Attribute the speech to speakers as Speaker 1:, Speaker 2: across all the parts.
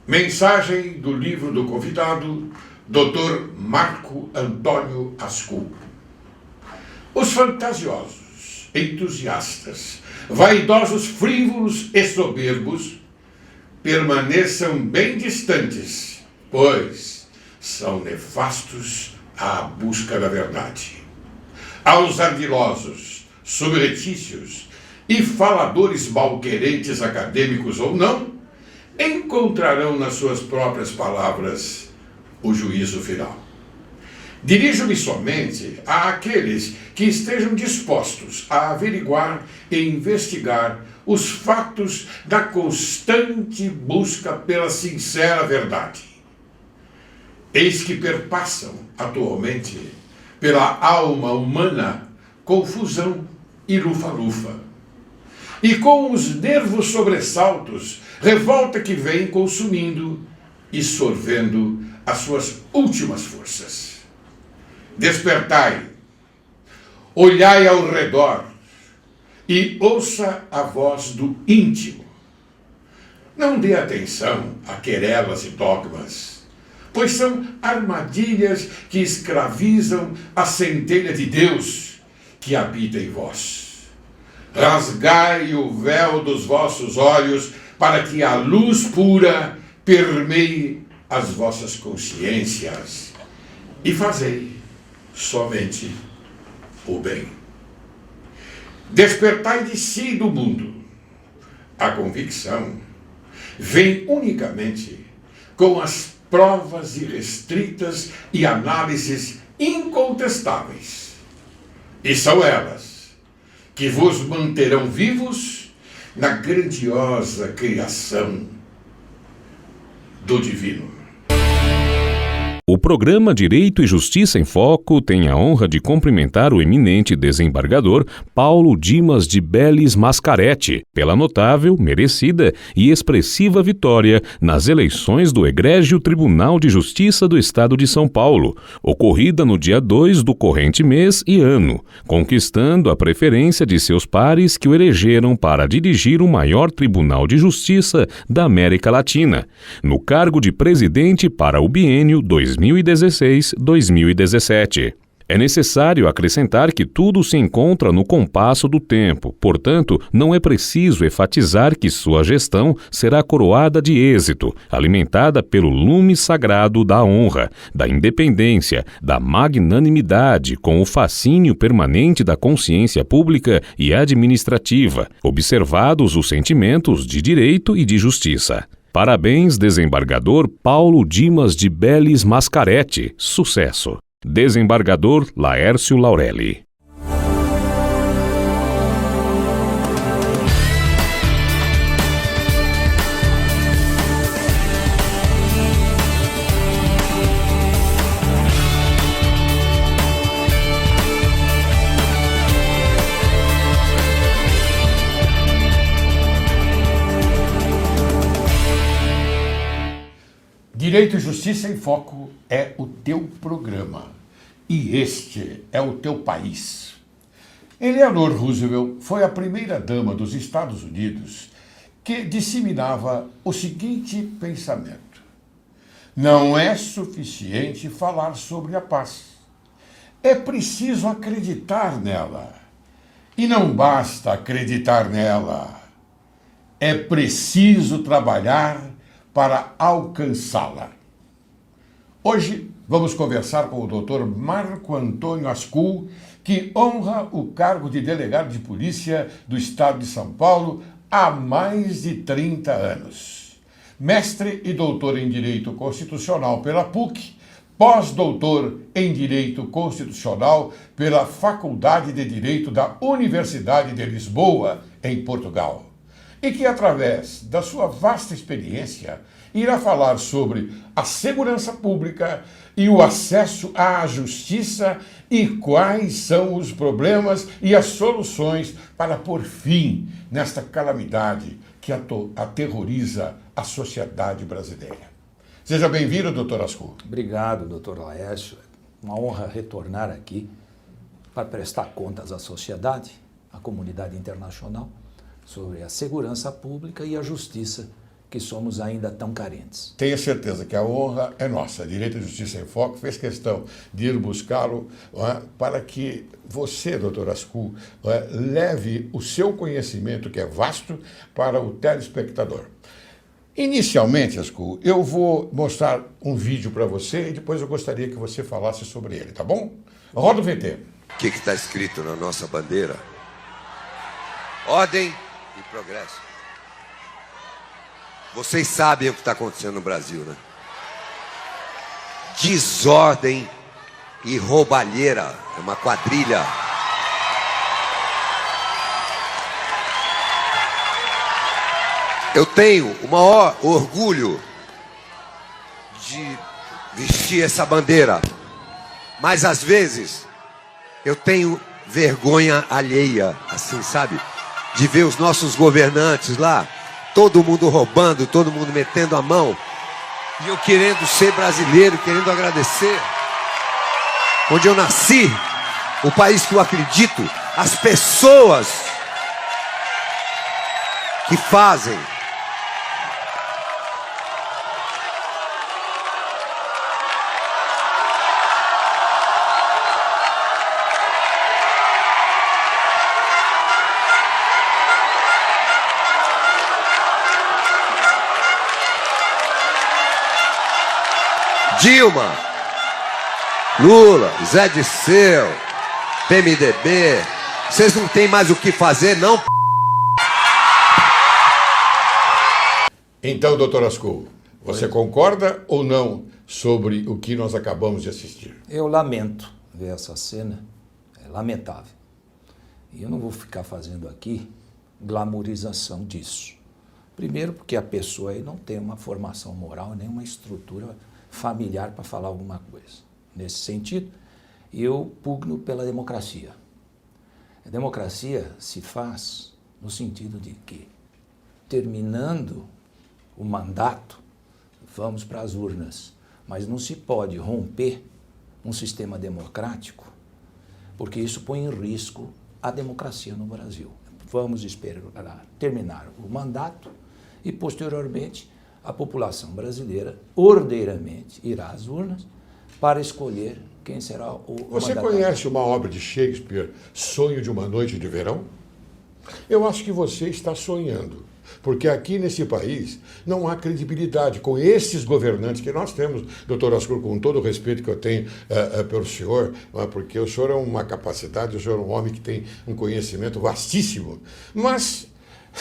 Speaker 1: Mensagem do livro do convidado, Dr. Marco Antônio Ascul. Os fantasiosos, entusiastas, vaidosos, frívolos e soberbos permaneçam bem distantes, pois são nefastos à busca da verdade. Aos ardilosos, subretícios e faladores malquerentes, acadêmicos ou não, encontrarão nas suas próprias palavras o juízo final. Dirijo-me somente àqueles que estejam dispostos a averiguar e investigar os fatos da constante busca pela sincera verdade. Eis que perpassam atualmente pela alma humana confusão e lufa-lufa. E com os nervos sobressaltos, revolta que vem consumindo e sorvendo as suas últimas forças. Despertai, olhai ao redor e ouça a voz do íntimo. Não dê atenção a querelas e dogmas, pois são armadilhas que escravizam a centelha de Deus que habita em vós. Rasgai o véu dos vossos olhos para que a luz pura permeie as vossas consciências e fazei somente o bem. Despertai de si do mundo. A convicção vem unicamente com as provas irrestritas e análises incontestáveis. E são elas que vos manterão vivos na grandiosa criação do Divino.
Speaker 2: O programa Direito e Justiça em Foco tem a honra de cumprimentar o eminente desembargador Paulo Dimas de Bellis Mascaretti pela notável, merecida e expressiva vitória nas eleições do Egrégio Tribunal de Justiça do Estado de São Paulo, ocorrida no dia 2 do corrente mês e ano, conquistando a preferência de seus pares que o elegeram para dirigir o maior Tribunal de Justiça da América Latina, no cargo de presidente para o biênio 2016-2017. É necessário acrescentar que tudo se encontra no compasso do tempo, portanto, não é preciso enfatizar que sua gestão será coroada de êxito, alimentada pelo lume sagrado da honra, da independência, da magnanimidade, com o fascínio permanente da consciência pública e administrativa, observados os sentimentos de direito e de justiça. Parabéns, desembargador Paulo Dimas de Bellis Mascaretti. Sucesso. Desembargador Laércio Laurelli.
Speaker 1: Direito e Justiça em Foco é o teu programa e este é o teu país. Eleanor Roosevelt foi a primeira-dama dos Estados Unidos que disseminava o seguinte pensamento: não é suficiente falar sobre a paz. É preciso acreditar nela. E não basta acreditar nela. É preciso trabalhar para alcançá-la. Hoje vamos conversar com o Dr. Marco Antônio Ascul, que honra o cargo de delegado de polícia do Estado de São Paulo há mais de 30 anos. Mestre e doutor em Direito Constitucional pela PUC, pós-doutor em Direito Constitucional pela Faculdade de Direito da Universidade de Lisboa, em Portugal. E que, através da sua vasta experiência, irá falar sobre a segurança pública e o acesso à justiça e quais são os problemas e as soluções para pôr fim nesta calamidade que aterroriza a sociedade brasileira. Seja bem-vindo, doutor Ascul.
Speaker 3: Obrigado, doutor Laércio. Uma honra retornar aqui para prestar contas à sociedade, à comunidade internacional, sobre a segurança pública e a justiça que somos ainda tão carentes.
Speaker 1: Tenha certeza que a honra é nossa. Direito e Justiça em Foco fez questão de ir buscá-lo para que você, doutor Ascul, leve o seu conhecimento, que é vasto, para o telespectador. Inicialmente, Ascul, eu vou mostrar um vídeo para você e depois eu gostaria que você falasse sobre ele, tá bom? Roda o VT.
Speaker 4: O que está escrito na nossa bandeira? Ordem e progresso. Vocês sabem o que está acontecendo no Brasil, né? Desordem e roubalheira. É uma quadrilha. Eu tenho o maior orgulho de vestir essa bandeira, mas às vezes eu tenho vergonha alheia, assim, sabe? De ver os nossos governantes lá, todo mundo roubando, todo mundo metendo a mão, e eu querendo ser brasileiro, querendo agradecer onde eu nasci, o país que eu acredito, as pessoas que fazem. Dilma, Lula, Zé Disseu, PMDB, vocês não têm mais o que fazer, não?
Speaker 1: Então, doutor Ascul, você concorda ou não sobre o que nós acabamos de assistir?
Speaker 3: Eu lamento ver essa cena, é lamentável. E eu não vou ficar fazendo aqui glamorização disso. Primeiro porque a pessoa aí não tem uma formação moral, nem uma estrutura familiar para falar alguma coisa. Nesse sentido, eu pugno pela democracia. A democracia se faz no sentido de que, terminando o mandato, vamos para as urnas. Mas não se pode romper um sistema democrático, porque isso põe em risco a democracia no Brasil. Vamos esperar terminar o mandato e, posteriormente, a população brasileira ordeiramente irá às urnas para escolher quem será o
Speaker 1: Você
Speaker 3: mandatário.
Speaker 1: conhece uma obra de Shakespeare, Sonho de uma Noite de Verão? Eu acho que você está sonhando, porque aqui nesse país não há credibilidade com esses governantes que nós temos, doutor Ascul, com todo o respeito que eu tenho pelo senhor, porque o senhor é uma capacidade, o senhor é um homem que tem um conhecimento vastíssimo, mas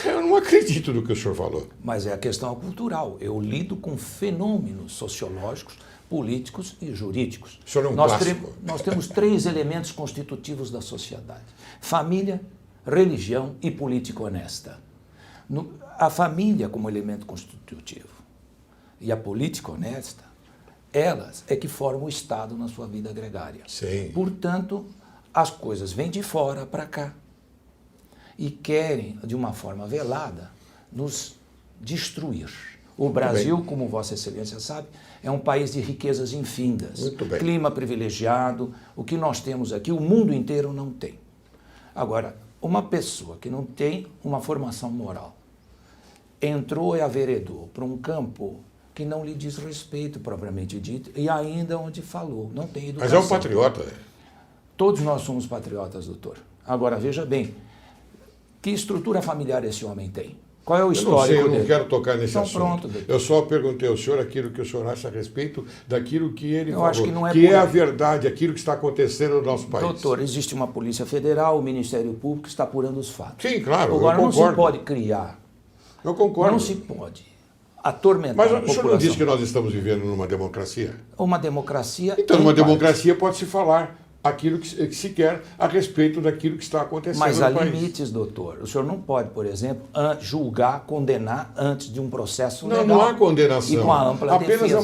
Speaker 1: eu não acredito no que o senhor falou.
Speaker 3: Mas é a questão cultural. Eu lido com fenômenos sociológicos, políticos e jurídicos.
Speaker 1: O senhor é um clássico.
Speaker 3: Nós temos 3 elementos constitutivos da sociedade: família, religião e política honesta. A família como elemento constitutivo e a política honesta, elas é que formam o Estado na sua vida gregária.
Speaker 1: Sim.
Speaker 3: Portanto, as coisas vêm de fora para cá e querem, de uma forma velada, nos destruir. O Brasil, como Vossa Excelência sabe, é um país de riquezas infindas.
Speaker 1: Muito bem.
Speaker 3: Clima privilegiado, o que nós temos aqui, o mundo inteiro não tem. Agora, uma pessoa que não tem uma formação moral entrou e averedou para um campo que não lhe diz respeito, propriamente dito, e ainda onde falou, não tem educação.
Speaker 1: Mas é um patriota.
Speaker 3: Todos nós somos patriotas, doutor. Agora, veja bem, que estrutura familiar esse homem tem? Qual é o histórico dele?
Speaker 1: Eu não quero tocar nesse assunto.
Speaker 3: Pronto, doutor.
Speaker 1: Eu só perguntei ao senhor aquilo que o senhor acha a respeito daquilo que ele falou,
Speaker 3: acho que não é
Speaker 1: que
Speaker 3: por
Speaker 1: é a
Speaker 3: aí.
Speaker 1: verdade, aquilo que está acontecendo no nosso país.
Speaker 3: Doutor, existe uma Polícia Federal, o Ministério Público está apurando os fatos.
Speaker 1: Sim, claro,
Speaker 3: Agora,
Speaker 1: eu
Speaker 3: não se
Speaker 1: concordo.
Speaker 3: pode criar,
Speaker 1: Eu concordo.
Speaker 3: não se pode atormentar
Speaker 1: Mas
Speaker 3: a
Speaker 1: o senhor
Speaker 3: população.
Speaker 1: não disse que nós estamos vivendo numa democracia?
Speaker 3: Uma democracia...
Speaker 1: Então,
Speaker 3: em
Speaker 1: numa
Speaker 3: parte.
Speaker 1: democracia pode-se falar aquilo que se quer a respeito daquilo que está acontecendo
Speaker 3: Mas
Speaker 1: no
Speaker 3: há
Speaker 1: país.
Speaker 3: limites, doutor. O senhor não pode, por exemplo, julgar, condenar antes de um processo
Speaker 1: Não,
Speaker 3: legal.
Speaker 1: não há condenação.
Speaker 3: E com a ampla
Speaker 1: Apenas
Speaker 3: defesa.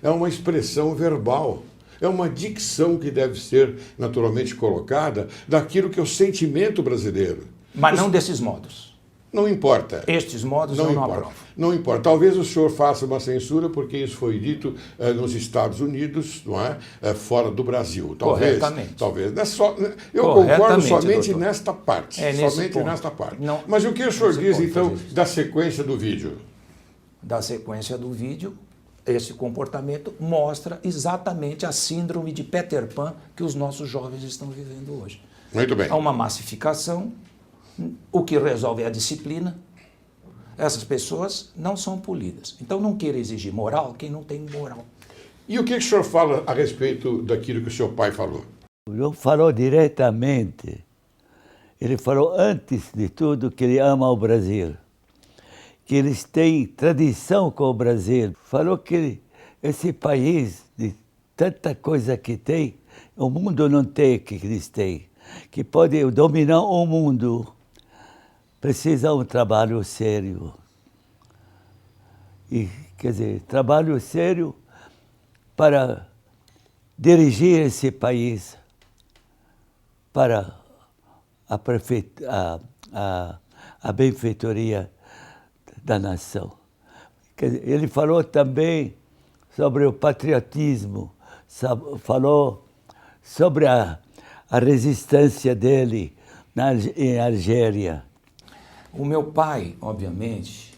Speaker 1: é uma expressão verbal. É uma dicção que deve ser naturalmente colocada daquilo que é o sentimento brasileiro.
Speaker 3: Mas não desses modos.
Speaker 1: Não importa.
Speaker 3: Estes modos
Speaker 1: Não
Speaker 3: eu não
Speaker 1: importa.
Speaker 3: aprovo.
Speaker 1: Não importa. Talvez o senhor faça uma censura porque isso foi dito nos Estados Unidos, não é? Fora do Brasil. Talvez.
Speaker 3: Corretamente.
Speaker 1: Talvez. Não é só, eu
Speaker 3: Corretamente,
Speaker 1: concordo somente
Speaker 3: doutor.
Speaker 1: nesta parte.
Speaker 3: É nesse
Speaker 1: somente
Speaker 3: ponto.
Speaker 1: nesta parte.
Speaker 3: Não-
Speaker 1: Mas o que o senhor
Speaker 3: não se
Speaker 1: diz,
Speaker 3: pode
Speaker 1: então,
Speaker 3: fazer isso.
Speaker 1: da sequência do vídeo?
Speaker 3: da sequência do vídeo, esse comportamento mostra exatamente a síndrome de Peter Pan que os nossos jovens estão vivendo hoje.
Speaker 1: Muito bem.
Speaker 3: Há uma massificação, o que resolve é a disciplina. Essas pessoas não são polidas. Então não queira exigir moral quem não tem moral.
Speaker 1: E o que o senhor fala a respeito daquilo que o seu pai falou?
Speaker 5: Não falou diretamente. Ele falou, antes de tudo, que ele ama o Brasil, que eles têm tradição com o Brasil. Falou que esse país, de tanta coisa que tem, o mundo não tem o que eles têm, que pode dominar o mundo. Precisa um trabalho sério. E, quer dizer, trabalho sério para dirigir esse país para a benfeitoria da nação. Quer dizer, ele falou também sobre o patriotismo, falou sobre a resistência dele em Argélia.
Speaker 3: O meu pai, obviamente,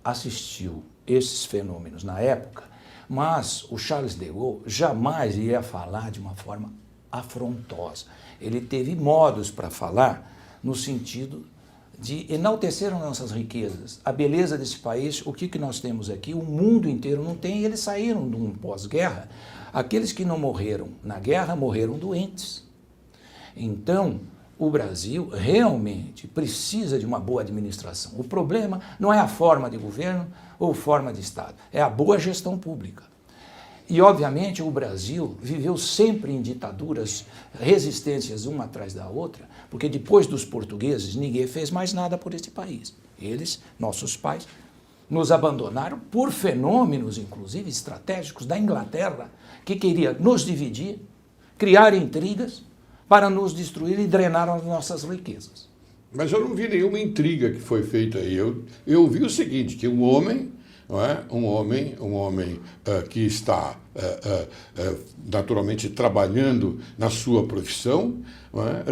Speaker 3: assistiu esses fenômenos na época, mas o Charles de Gaulle jamais ia falar de uma forma afrontosa. Ele teve modos para falar no sentido de enaltecer as nossas riquezas, a beleza desse país, o que nós temos aqui, o mundo inteiro não tem, e eles saíram de um pós-guerra. Aqueles que não morreram na guerra morreram doentes. Então, o Brasil realmente precisa de uma boa administração. O problema não é a forma de governo ou forma de Estado, é a boa gestão pública. E, obviamente, o Brasil viveu sempre em ditaduras, resistências uma atrás da outra, porque depois dos portugueses ninguém fez mais nada por esse país. Eles, nossos pais, nos abandonaram por fenômenos, inclusive, estratégicos da Inglaterra, que queria nos dividir, criar intrigas, para nos destruir e drenar as nossas riquezas.
Speaker 1: Mas eu não vi nenhuma intriga que foi feita aí. Eu vi o seguinte, que um homem, não é? um homem que está naturalmente trabalhando na sua profissão, não é?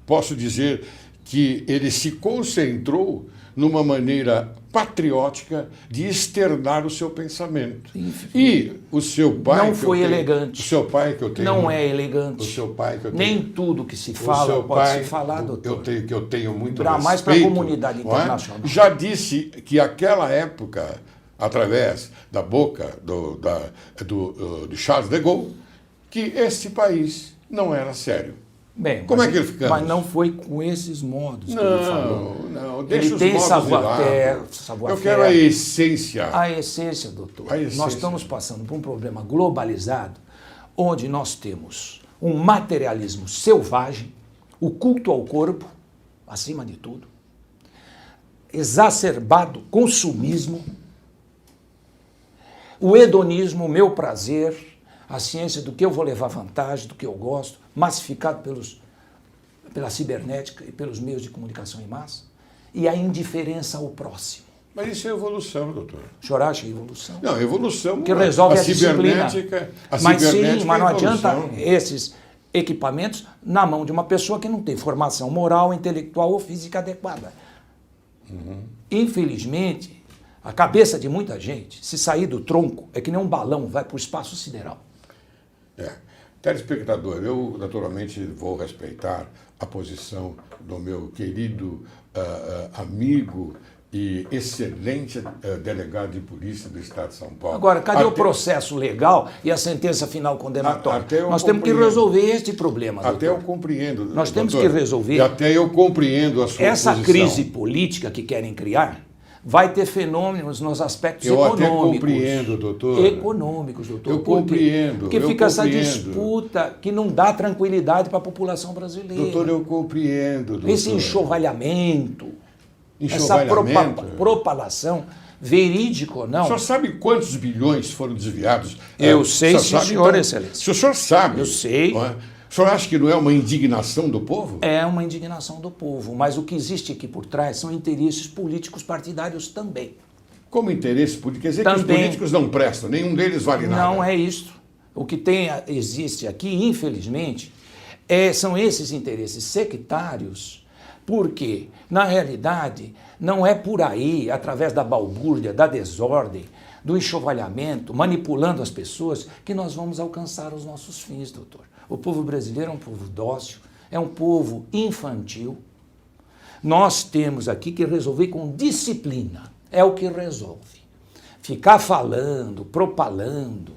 Speaker 1: Posso dizer que ele se concentrou numa maneira patriótica de externar o seu pensamento. E o seu pai...
Speaker 3: Não foi elegante.
Speaker 1: O seu pai que eu tenho...
Speaker 3: Não é elegante.
Speaker 1: O seu pai que eu tenho...
Speaker 3: Nem tudo que se fala pode se falar, doutor.
Speaker 1: Eu tenho muito
Speaker 3: respeito. Mais para a comunidade internacional.
Speaker 1: É? Já disse que aquela época, através da boca do Charles de Gaulle, que esse país não era sério.
Speaker 3: Bem,
Speaker 1: como é que ele fica?
Speaker 3: Mas não foi com esses modos que ele falou.
Speaker 1: Não, deixa
Speaker 3: ele
Speaker 1: os
Speaker 3: tem
Speaker 1: modos
Speaker 3: savoir-faire.
Speaker 1: Eu quero a essência.
Speaker 3: A essência, doutor.
Speaker 1: A essência.
Speaker 3: Nós estamos passando por um problema globalizado, onde nós temos um materialismo selvagem, o culto ao corpo, acima de tudo, exacerbado consumismo, o hedonismo, o meu prazer, a ciência do que eu vou levar vantagem, do que eu gosto, massificado pela cibernética e pelos meios de comunicação em massa, e a indiferença ao próximo.
Speaker 1: Mas isso é evolução, doutor.
Speaker 3: O senhor acha evolução?
Speaker 1: Não, evolução...
Speaker 3: Que resolve a
Speaker 1: cibernética,
Speaker 3: mas sim, mas não adianta esses equipamentos na mão de uma pessoa que não tem formação moral, intelectual ou física adequada. Infelizmente, a cabeça de muita gente, se sair do tronco, é que nem um balão, vai para o espaço sideral.
Speaker 1: Telespectador, eu naturalmente vou respeitar a posição do meu querido amigo e excelente delegado de polícia do Estado de São Paulo.
Speaker 3: Agora, cadê o processo legal e a sentença final condenatória? Nós temos que resolver este problema, doutor.
Speaker 1: Até eu compreendo,
Speaker 3: Nós temos que resolver.
Speaker 1: E até eu compreendo a sua posição.
Speaker 3: Essa crise política que querem criar vai ter fenômenos nos aspectos econômicos.
Speaker 1: Eu até compreendo, doutor.
Speaker 3: Econômicos, doutor.
Speaker 1: Eu compreendo.
Speaker 3: Porque fica essa disputa que não dá tranquilidade para a população brasileira.
Speaker 1: Doutor, eu compreendo, doutor.
Speaker 3: Esse enxovalhamento, essa propalação, verídico ou não.
Speaker 1: O senhor sabe quantos bilhões foram desviados?
Speaker 3: Eu sei, senhor,
Speaker 1: então,
Speaker 3: excelência.
Speaker 1: Se o senhor sabe...
Speaker 3: Eu sei.
Speaker 1: O senhor acha que não é uma indignação do povo?
Speaker 3: É uma indignação do povo, mas o que existe aqui por trás são interesses políticos partidários também.
Speaker 1: Como interesse político? Quer dizer que os políticos não prestam, nenhum deles vale nada.
Speaker 3: Não é isso. O que existe aqui, infelizmente, são esses interesses sectários Porque, na realidade, não é por aí, através da balbúrdia, da desordem, do enxovalhamento, manipulando as pessoas, que nós vamos alcançar os nossos fins, doutor. O povo brasileiro é um povo dócil, é um povo infantil. Nós temos aqui que resolver com disciplina, é o que resolve. Ficar falando, propalando,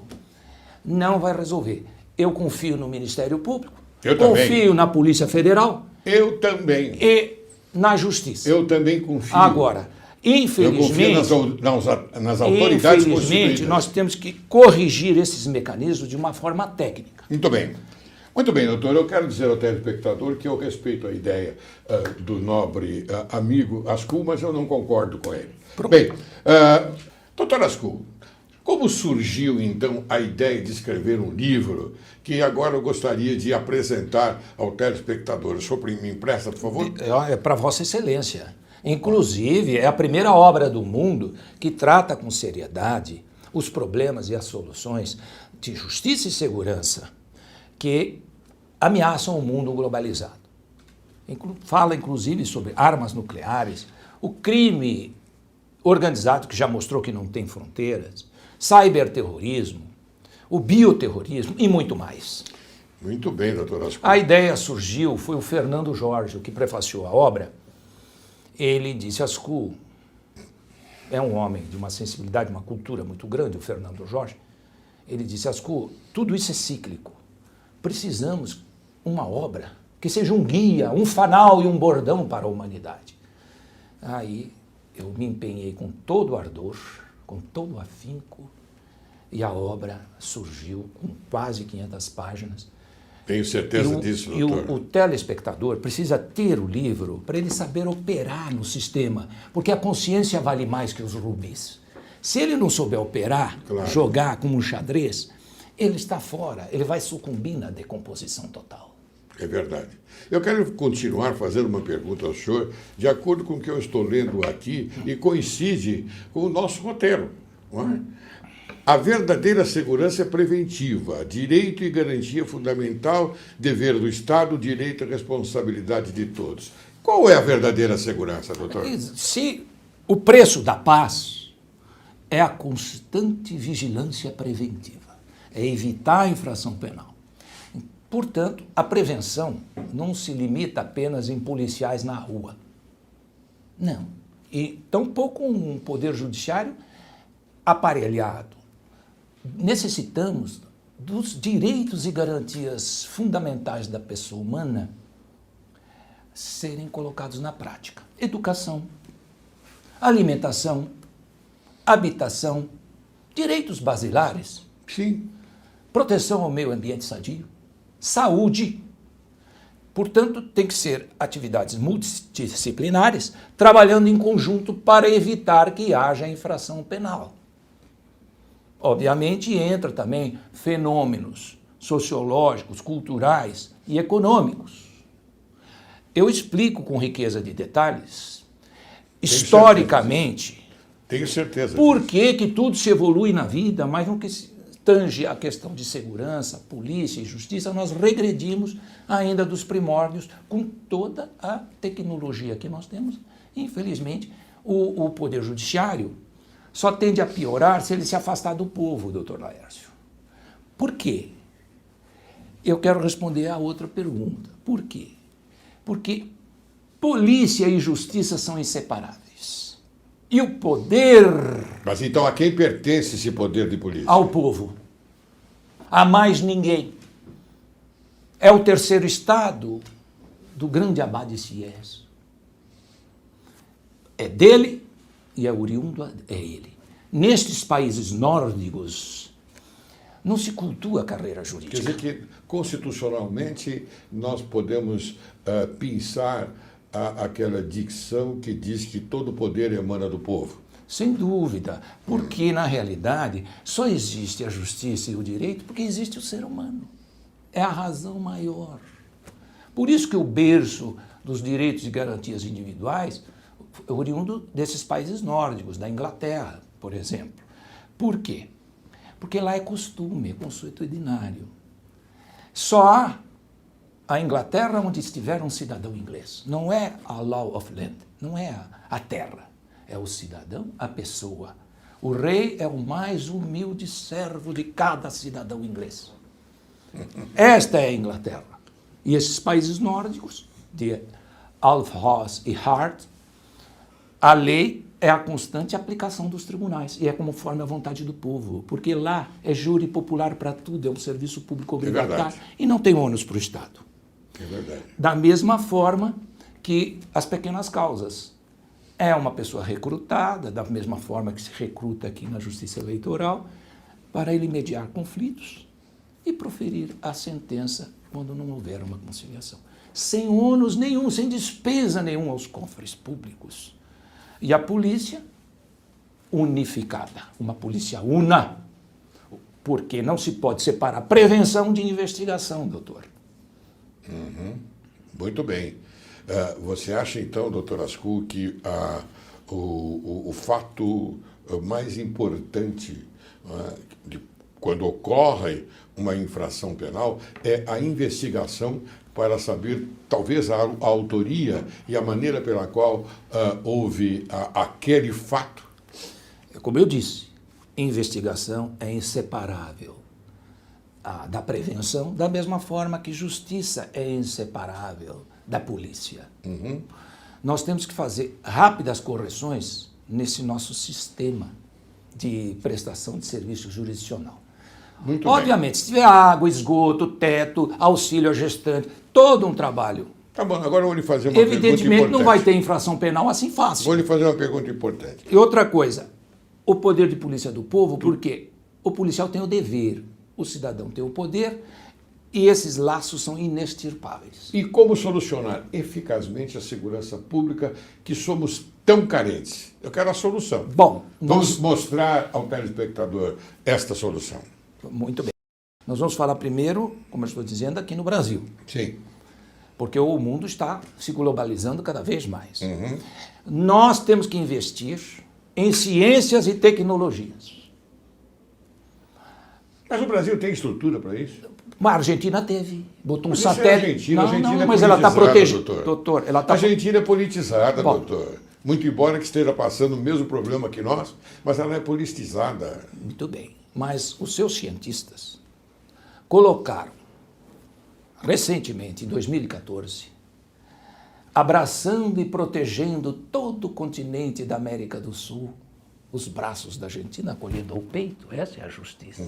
Speaker 3: não vai resolver. Eu confio no Ministério Público, confio na Polícia Federal.
Speaker 1: Eu também.
Speaker 3: E na Justiça.
Speaker 1: Eu também confio.
Speaker 3: Agora, infelizmente,
Speaker 1: eu confio nas autoridades constituídas.
Speaker 3: Nós temos que corrigir esses mecanismos de uma forma técnica.
Speaker 1: Muito bem. Muito bem, doutor. Eu quero dizer ao telespectador que eu respeito a ideia do nobre amigo Ascul, mas eu não concordo com ele. Bem, doutor Ascul, como surgiu, então, a ideia de escrever um livro que agora eu gostaria de apresentar ao telespectador? O senhor me empresta, por favor?
Speaker 3: É para Vossa Excelência. Inclusive, é a primeira obra do mundo que trata com seriedade os problemas e as soluções de justiça e segurança que ameaçam o mundo globalizado. Fala, inclusive, sobre armas nucleares, o crime organizado, que já mostrou que não tem fronteiras, cyberterrorismo, o bioterrorismo e muito mais.
Speaker 1: Muito bem, doutor Ascul.
Speaker 3: A ideia surgiu, foi o Fernando Jorge, o que prefaciou a obra. Ele disse, Ascul, é um homem de uma sensibilidade, uma cultura muito grande, o Fernando Jorge. Ele disse, Ascul, tudo isso é cíclico. Precisamos uma obra que seja um guia, um fanal e um bordão para a humanidade. Aí eu me empenhei com todo o ardor, com todo o afinco, e a obra surgiu com quase 500 páginas.
Speaker 1: Tenho certeza disso, doutor.
Speaker 3: E o telespectador precisa ter o livro para ele saber operar no sistema, porque a consciência vale mais que os rubis. Se ele não souber operar, jogar como um xadrez, ele está fora, ele vai sucumbir na decomposição total.
Speaker 1: É verdade. Eu quero continuar fazendo uma pergunta ao senhor, de acordo com o que eu estou lendo aqui, e coincide com o nosso roteiro. Não é? A verdadeira segurança é preventiva, direito e garantia fundamental, dever do Estado, direito e responsabilidade de todos. Qual é a verdadeira segurança, doutor?
Speaker 3: Se o preço da paz é a constante vigilância preventiva, é evitar a infração penal. Portanto, a prevenção não se limita apenas em policiais na rua. Não. E tampouco um poder judiciário aparelhado. Necessitamos dos direitos e garantias fundamentais da pessoa humana serem colocados na prática. Educação, alimentação, habitação, direitos basilares.
Speaker 1: Sim.
Speaker 3: Proteção ao meio ambiente sadio, saúde. Portanto, tem que ser atividades multidisciplinares, trabalhando em conjunto para evitar que haja infração penal. Obviamente, entra também fenômenos sociológicos, culturais e econômicos. Eu explico com riqueza de detalhes, historicamente,
Speaker 1: tenho certeza.
Speaker 3: Por que tudo se evolui na vida, mas no que se tange a questão de segurança, polícia e justiça, nós regredimos ainda dos primórdios com toda a tecnologia que nós temos. Infelizmente, o Poder Judiciário só tende a piorar se ele se afastar do povo, doutor Laércio. Por quê? Eu quero responder a outra pergunta. Por quê? Porque polícia e justiça são inseparáveis. E o poder...
Speaker 1: Mas então a quem pertence esse poder de polícia?
Speaker 3: Ao povo. A mais ninguém. É o terceiro estado do grande Abade Sieyès. É dele e é oriundo é ele. Nestes países nórdicos, não se cultua a carreira jurídica.
Speaker 1: Quer dizer que, constitucionalmente, nós podemos pensar aquela dicção que diz que todo poder emana do povo.
Speaker 3: Sem dúvida, porque, na realidade, só existe a justiça e o direito porque existe o ser humano. É a razão maior. Por isso que o berço dos direitos e garantias individuais é oriundo desses países nórdicos, da Inglaterra, por exemplo. Por quê? Porque lá é costume, é consuetudinário. Só há a Inglaterra onde estiver um cidadão inglês. Não é a law of land, não é a terra. É o cidadão, a pessoa. O rei é o mais humilde servo de cada cidadão inglês. Esta é a Inglaterra. E esses países nórdicos, de Alf-Ross e Hart, a lei é a constante aplicação dos tribunais e é conforme a vontade do povo, porque lá é júri popular para tudo, é um serviço público obrigatório e não tem ônus para o Estado.
Speaker 1: É verdade.
Speaker 3: Da mesma forma que as pequenas causas. É uma pessoa recrutada, da mesma forma que se recruta aqui na Justiça Eleitoral, para ele mediar conflitos e proferir a sentença quando não houver uma conciliação. Sem ônus nenhum, sem despesa nenhuma aos cofres públicos. E a polícia unificada, uma polícia una, porque não se pode separar prevenção de investigação, doutor.
Speaker 1: Muito bem. Você acha, então, doutor Ascul, que o fato mais importante quando ocorre uma infração penal é a investigação para saber, talvez, a autoria e a maneira pela qual houve aquele fato?
Speaker 3: Como eu disse, investigação é inseparável da prevenção, da mesma forma que justiça é inseparável da polícia. Nós temos que fazer rápidas correções nesse nosso sistema de prestação de serviço jurisdicional.
Speaker 1: Muito
Speaker 3: Obviamente, se tiver água, esgoto, teto, auxílio à gestante, todo um trabalho.
Speaker 1: Tá bom, agora eu vou lhe fazer uma pergunta importante.
Speaker 3: Evidentemente não vai ter infração penal assim fácil.
Speaker 1: Vou lhe fazer uma pergunta importante.
Speaker 3: E outra coisa, o poder de polícia do povo, porque o policial tem o dever, o cidadão tem o poder, e esses laços são inextirpáveis.
Speaker 1: E como solucionar eficazmente a segurança pública que somos tão carentes? Eu quero a solução.
Speaker 3: Bom,
Speaker 1: Vamos mostrar ao telespectador esta solução.
Speaker 3: Muito bem. Nós vamos falar primeiro, como eu estou dizendo, aqui no Brasil.
Speaker 1: Sim.
Speaker 3: Porque o mundo está se globalizando cada vez mais. Nós temos que investir em ciências e tecnologias.
Speaker 1: Mas o Brasil tem estrutura para isso?
Speaker 3: Mas a Argentina teve, botou um
Speaker 1: Mas isso é
Speaker 3: satélite.
Speaker 1: Argentina,
Speaker 3: Não,
Speaker 1: Argentina
Speaker 3: não,
Speaker 1: é
Speaker 3: mas ela está
Speaker 1: politizada,
Speaker 3: protegida.
Speaker 1: doutor.
Speaker 3: Ela
Speaker 1: A
Speaker 3: tá...
Speaker 1: Argentina é politizada,
Speaker 3: Bom.
Speaker 1: doutor. Muito embora que esteja passando o mesmo problema que nós, mas ela é politizada.
Speaker 3: Muito bem. Mas os seus cientistas colocaram, recentemente, em 2014, abraçando e protegendo todo o continente da América do Sul, os braços da Argentina acolhendo ao peito, essa é a justiça,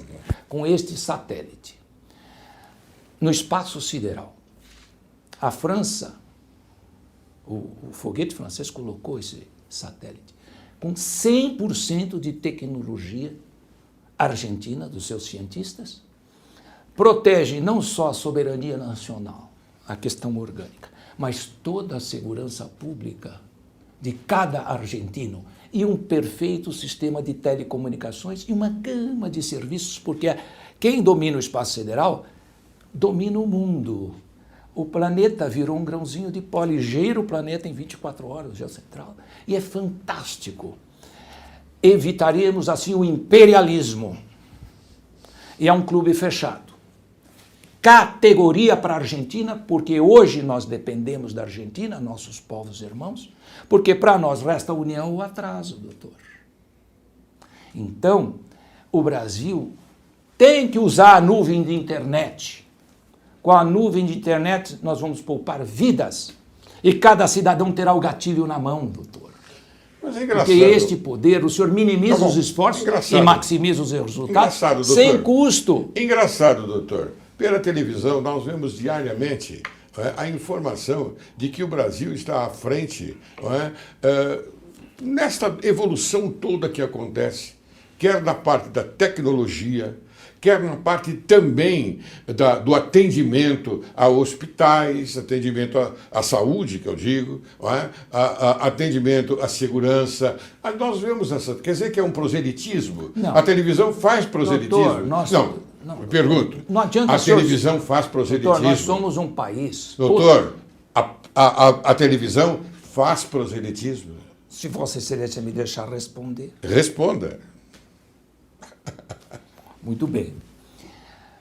Speaker 3: com este satélite. No espaço sideral, a França, o foguete francês colocou esse satélite com 100% de tecnologia argentina, dos seus cientistas, protege não só a soberania nacional, a questão orgânica, mas toda a segurança pública de cada argentino e um perfeito sistema de telecomunicações e uma gama de serviços, porque quem domina o espaço sideral domina o mundo. O planeta virou um grãozinho de pó, ligeiro o planeta em 24 horas, geocentral, e é fantástico. Evitaríamos assim o imperialismo. E é um clube fechado. Categoria para a Argentina, porque hoje nós dependemos da Argentina, nossos povos irmãos, porque para nós resta a união ou atraso, doutor. Então, o Brasil tem que usar a nuvem de internet. Com a nuvem de internet, nós vamos poupar vidas. E cada cidadão terá o gatilho na mão, doutor.
Speaker 1: Mas é engraçado.
Speaker 3: Porque este poder, o senhor minimiza
Speaker 1: Tá bom.
Speaker 3: os esforços
Speaker 1: Engraçado.
Speaker 3: e maximiza os resultados
Speaker 1: Engraçado, doutor.
Speaker 3: sem custo.
Speaker 1: Engraçado, doutor. Pela televisão, nós vemos diariamente a informação de que o Brasil está à frente nesta evolução toda que acontece, quer na parte da tecnologia, quer na parte também do atendimento a hospitais, atendimento à saúde, que eu digo, atendimento à segurança. Nós vemos essa... Quer dizer que é um proselitismo?
Speaker 3: Não.
Speaker 1: A televisão faz proselitismo?
Speaker 3: Doutor, nós...
Speaker 1: Não, pergunto.
Speaker 3: Não adianta,
Speaker 1: a televisão faz proselitismo?
Speaker 3: Doutor, nós somos um país...
Speaker 1: Doutor, a televisão faz proselitismo?
Speaker 3: Se Vossa Excelência me deixar responder...
Speaker 1: Responda.
Speaker 3: Muito bem.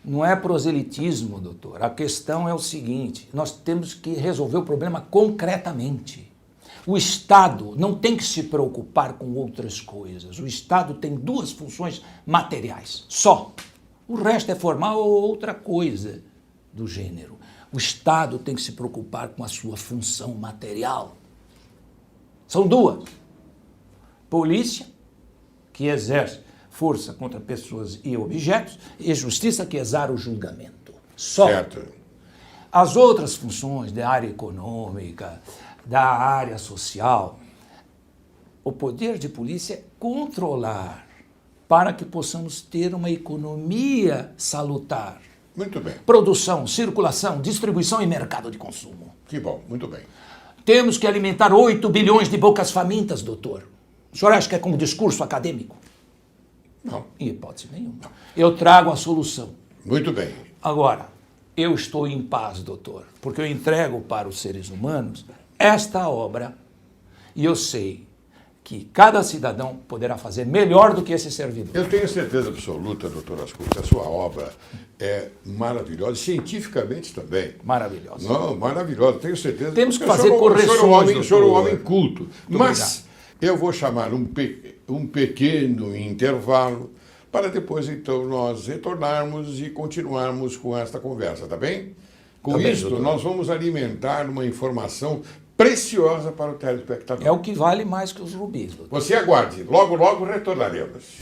Speaker 3: Não é proselitismo, doutor. A questão é o seguinte, nós temos que resolver o problema concretamente. O Estado não tem que se preocupar com outras coisas. O Estado tem duas funções materiais, só. O resto é formal ou outra coisa do gênero. O Estado tem que se preocupar com a sua função material. São duas. Polícia, que exerce força contra pessoas e objetos, e justiça, que exara o julgamento. Só.
Speaker 1: Certo.
Speaker 3: As outras funções da área econômica, da área social, o poder de polícia é controlar para que possamos ter uma economia salutar.
Speaker 1: Muito bem.
Speaker 3: Produção, circulação, distribuição e mercado de consumo.
Speaker 1: Que bom, muito bem.
Speaker 3: Temos que alimentar 8 bilhões de bocas famintas, doutor. O senhor acha que é como discurso acadêmico?
Speaker 1: Não.
Speaker 3: Em hipótese nenhuma. Eu trago a solução.
Speaker 1: Muito bem.
Speaker 3: Agora, eu estou em paz, doutor, porque eu entrego para os seres humanos esta obra e eu sei que cada cidadão poderá fazer melhor do que esse servidor.
Speaker 1: Eu tenho certeza absoluta, doutor Asculto, que a sua obra é maravilhosa, cientificamente também.
Speaker 3: Maravilhosa.
Speaker 1: Não, maravilhosa, tenho certeza.
Speaker 3: Temos que
Speaker 1: Porque
Speaker 3: fazer correções,
Speaker 1: o senhor é um
Speaker 3: doutor.
Speaker 1: homem culto. Mas eu vou chamar um pequeno intervalo para depois, então, nós retornarmos e continuarmos com esta conversa, tá bem? Com
Speaker 3: Tá bem,
Speaker 1: isso,
Speaker 3: doutor.
Speaker 1: nós vamos alimentar uma informação preciosa para o telespectador.
Speaker 3: É o que vale mais que os rubis, doutor.
Speaker 1: Você aguarde, logo, logo retornaremos.